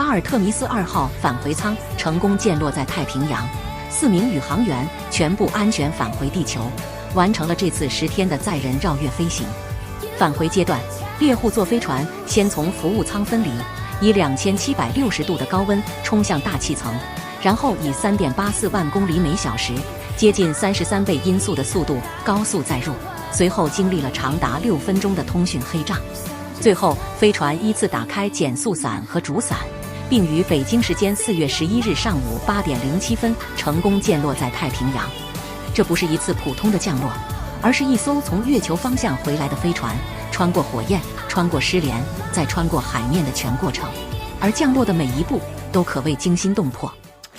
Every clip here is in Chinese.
阿尔特弥斯2号返回舱成功降落在太平洋，4名宇航员全部安全返回地球，完成了这次10天的载人绕月飞行。返回阶段，猎户座飞船先从服务舱分离，以2760度的高温冲向大气层，然后以3.84万公里每小时，接近33倍音速的速度高速载入，随后经历了长达6分钟的通讯黑障。最后，飞船依次打开减速伞和主伞，并于北京时间4月11日上午8点07分成功降落在太平洋。这不是一次普通的降落，而是一艘从月球方向回来的飞船，穿过火焰，穿过失联，再穿过海面的全过程，而降落的每一步都可谓惊心动魄。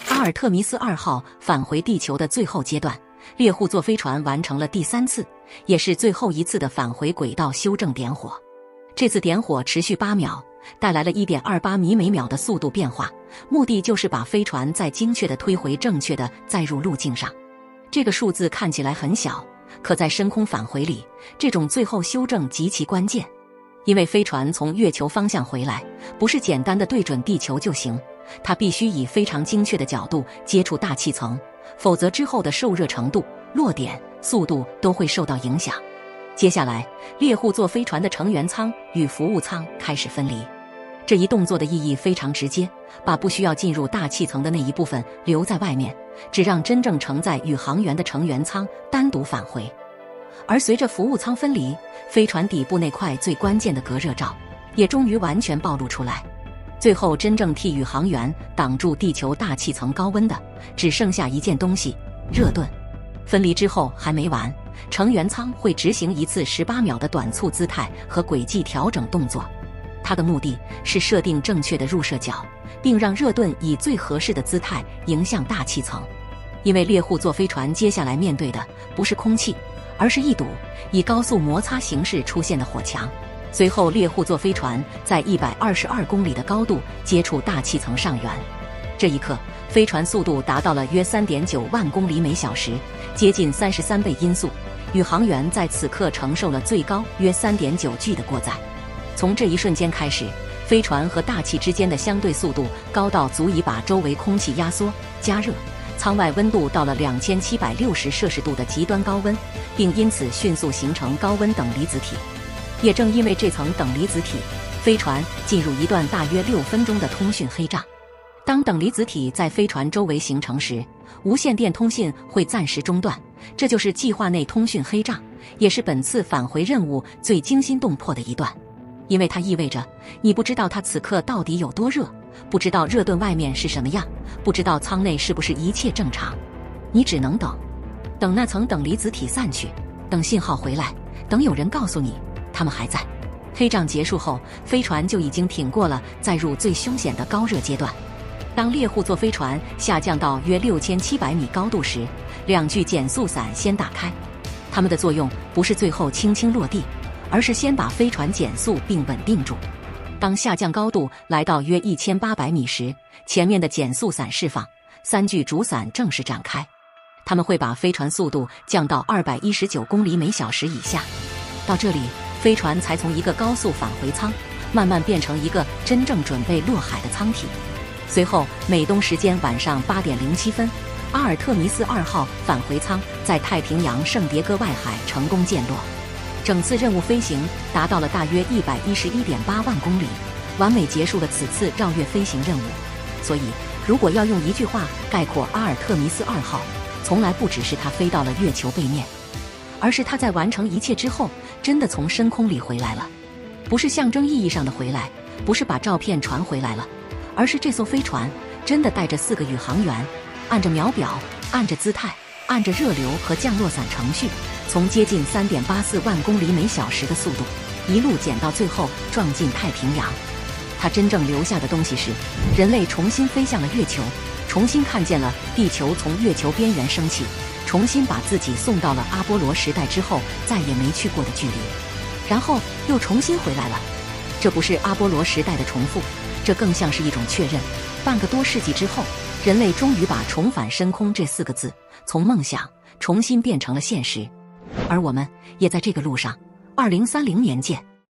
阿尔特弥斯2号返回地球的最后阶段，猎户座飞船完成了第3次，也是最后一次的返回轨道修正点火。这次点火持续8秒，带来了 1.28 米每秒的速度变化，目的就是把飞船再精确地推回正确的载入路径上。这个数字看起来很小，可在深空返回里，这种最后修正极其关键。因为飞船从月球方向回来，不是简单的对准地球就行，它必须以非常精确的角度接触大气层，否则之后的受热程度、落点、速度都会受到影响。接下来，猎户座飞船的成员舱与服务舱开始分离。这一动作的意义非常直接，把不需要进入大气层的那一部分留在外面，只让真正承载宇航员的成员舱单独返回。而随着服务舱分离，飞船底部那块最关键的隔热罩也终于完全暴露出来。最后真正替宇航员挡住地球大气层高温的，只剩下一件东西——热盾。分离之后还没完，成员舱会执行一次18秒的短促姿态和轨迹调整动作，它的目的是设定正确的入射角，并让热盾以最合适的姿态迎向大气层。因为猎户座飞船接下来面对的不是空气，而是一堵以高速摩擦形式出现的火墙。随后，猎户座飞船在122公里的高度接触大气层上缘。这一刻，飞船速度达到了约 3.9 万公里每小时，接近33倍音速。宇航员在此刻承受了最高约 3.9 G 的过载。从这一瞬间开始，飞船和大气之间的相对速度高到足以把周围空气压缩、加热，舱外温度到了2760摄氏度的极端高温，并因此迅速形成高温等离子体。也正因为这层等离子体，飞船进入一段大约6分钟的通讯黑障。当等离子体在飞船周围形成时，无线电通信会暂时中断，这就是计划内通讯黑障，也是本次返回任务最惊心动魄的一段。因为它意味着你不知道它此刻到底有多热，不知道热盾外面是什么样，不知道舱内是不是一切正常。你只能等，等那层等离子体散去，等信号回来，等有人告诉你他们还在。黑障结束后，飞船就已经挺过了载入最凶险的高热阶段。当猎户座飞船下降到约6700米高度时，2具减速伞先打开。它们的作用不是最后轻轻落地，而是先把飞船减速并稳定住。当下降高度来到约1800米时，前面的减速伞释放，3具主伞正式展开。它们会把飞船速度降到219公里每小时以下。到这里，飞船才从一个高速返回舱慢慢变成一个真正准备落海的舱体。随后，美东时间晚上8点07分，阿尔特弥斯2号返回舱在太平洋圣迭戈外海成功降落。整次任务飞行达到了大约111.8万公里，完美结束了此次绕月飞行任务。所以，如果要用一句话概括阿尔特弥斯2号，从来不只是它飞到了月球背面，而是它在完成一切之后，真的从深空里回来了。不是象征意义上的回来，不是把照片传回来了，而是这艘飞船真的带着4个宇航员，按着秒表，按着姿态，按着热流和降落伞程序，从接近3.84万公里每小时的速度，一路减到最后撞进太平洋。它真正留下的东西是，人类重新飞向了月球，重新看见了地球从月球边缘升起，重新把自己送到了阿波罗时代之后再也没去过的距离，然后又重新回来了。这不是阿波罗时代的重复，这更像是一种确认。半个多世纪之后，人类终于把重返深空这4个字从梦想重新变成了现实，而我们也在这个路上。2030年见。